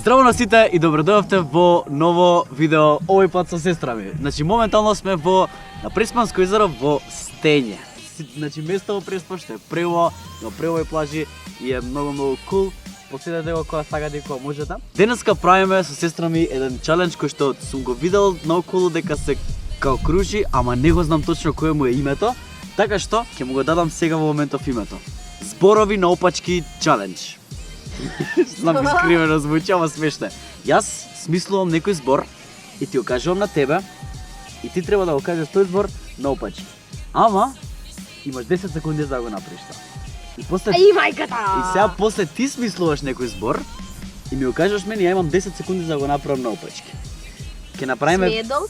Здраво на сите и добродојавте во ново видео, овој пат со сестра ми. Значи, моментално сме на Преспанско езеро во Стење. Значи, место во Преспа што е прево, на превој плажи и е многу кул. Последете го кога сакате и кога можете. Денеска правиме со сестра ми еден челендж кој што сум го видел наоколу дека се као кружи, ама не го знам точно кое му е името. Така што ќе му го дадам сега во моментов името. Зборови на опачки челендж. Знам искривено звучи, ама смешно. Јас смислувам некој збор и ти го кажувам на тебе и ти треба да го кажеш тој збор на опачки. Ама имаш 10 секунди за да го направиш тоа. И после И сега после ти смислуваш некој збор и ми го кажеш мене, ја имам 10 секунди за да го направам на опачки. Ќе направиме Смедол?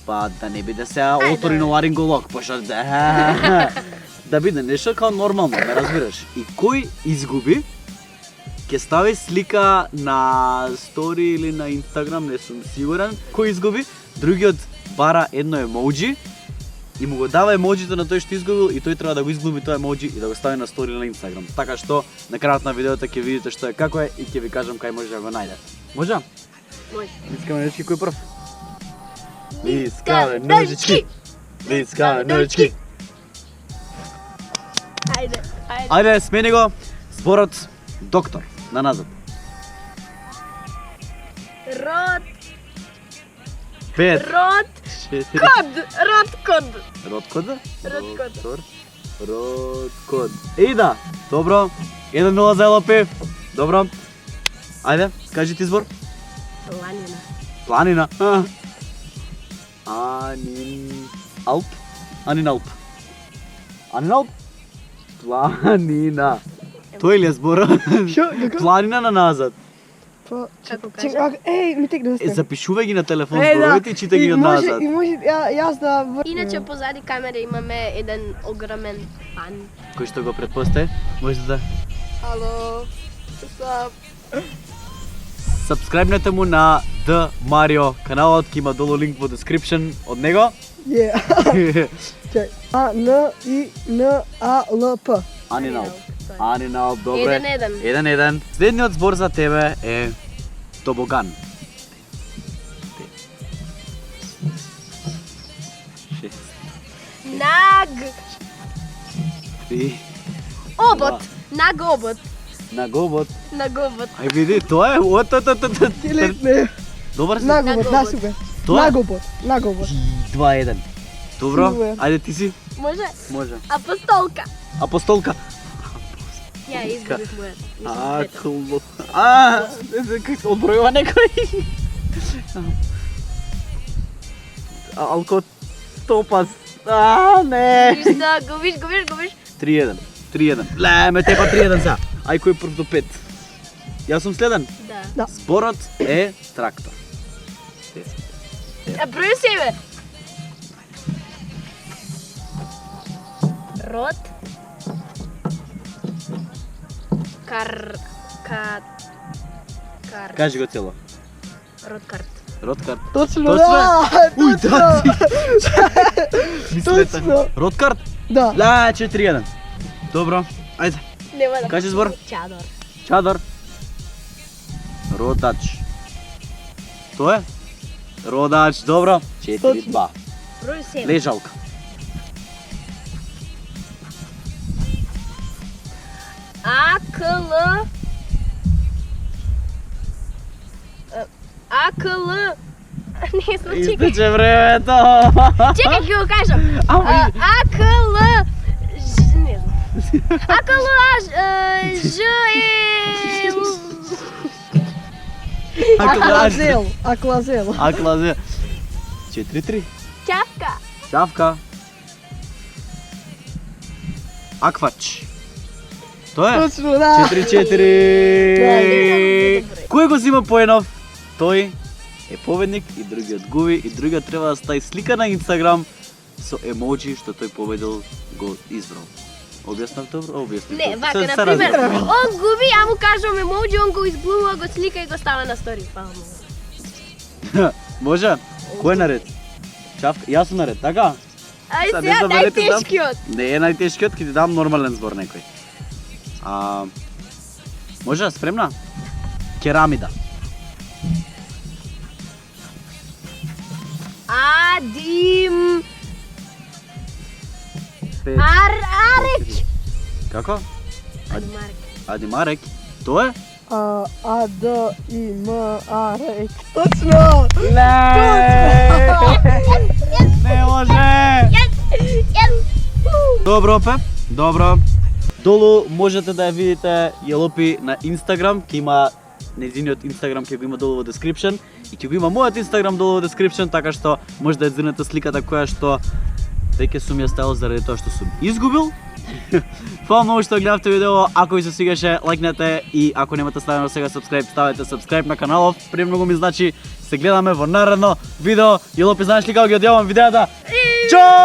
па да не биде сега оториноларинголог, пошто да биде нешто као нормално, ме разбираш. И кој изгуби ќе стави слика на стори или на Инстаграм, не сум сигурен. Кој изгуби, другиот бара едно емоджи и му го дава емоджито на тој што изгубил и тој треба да го изглуми тоа емоджи и да го стави на стори или на Инстаграм. Така што на крајот на видеото ќе видите што е како е и ќе ви кажам кај може да го најдете. Може? Може. Искаме нешки кој прв? Искаме ножички! Искаме ножички! Ајде. Ајде, смени го зборот доктор на назад. Род. 5, Род. 4, Код. Род код. Родкод? Родкод. Доктор. Родкод. Ида. Добро. 1-0 за ЛП. Добро. Ајде, кажи ти збор. Планина. Планина. Алп. Анин Алп. Планина. Тој ли е збора? Планина на назад. Како кажа? Ми текна да Запишувај ги на телефон зборовите и читай ги од назад. И може јас да... Иначе позади камера имаме еден огромен фан. Кој што го претпостави, може да Ало, сабскрајбнете му на The Mario каналот, ќе има долу линк во description од него. Чај. A-N-I-N-A-L-P. Анинал. Анинал, добре. 1-1. 1-1. Следниот збор за тебе е тобоган. 6, Наг. 3, Обот. Наг обот. нагобот. Нагобот. Ај види, тоа е Телетне. Добар си. Нагобот, да, супер. Тоа е Нагобот. 2-1. Добро, Супер. ајде ти си. Може? Може. Апостолка. Апостолка. Ја изгубив мојата. Акло. Одбројува некој. Алкотопас. Не. Губиш. 3-1. 3-1. Ле, ме тепа 3-1 сега. Ај кој прв до 5. Јас сум следен. Да. Зборот е трактор. Број себе. Род. Кар. Кажи го цело. Родкарт. Родкарт. Точно, Точно да! Уј, да. Мислете. Точно. Родкарт. Да. Ла, 4-1. Добро. Ајде. Нема да. Кажи збор. Чадор. Чадор. Родач. Тоа е? Родач, добро. 4-2. Број себе. Лежалка. АКЛ. Не знам, чекај. Истече времето. Чекај, ќе го кажам. Ама АКЛ. Не знам. АКЛ Ж е... Аклазел. Аклазе. 4-3. Чавка. Чавка. Аквач. Тоа е? Точно, да. 4-4. Кој го зима поенов? Тој е победник и другиот губи и другиот треба да стави слика на Инстаграм со емоджи што тој победил го избрал. Објаснав добро? Објаснав. Не, вака, например, он губи, ја му кажам емоджи, он го изглумува, го слика и го става на стори. Фала му. Може? Кој е наред? Чавка? Јас сум наред, така? Ај Sad, сега, ne znam da li ti dam- најтешкиот. Не е најтешкиот, ќе ти дам нормален збор некој. Може, спремна? Керамида. Адим... Пет. Арек! Како? Адимарек. Адимарек. Тоа е? А, Д, И, М, А, Р, Е. Точно! Не може! Добро, Пеп, добро. Долу можете да ја видите Јелопи на Инстаграм, ќе има нејзиниот Инстаграм, ќе го има долу во description и ќе го има мојот Инстаграм долу во description, така што може да ја зрнете сликата која што веќе сум ја ставил заради тоа што сум изгубил. Фала многу што гледавте видео, ако ви се свигаше, лајкнете и ако немате ставено сега subscribe, ставете subscribe на каналов, премногу ми значи. Се гледаме во наредно видео. Јелопи, знаеш ли како ги одјавам видеата? Чао!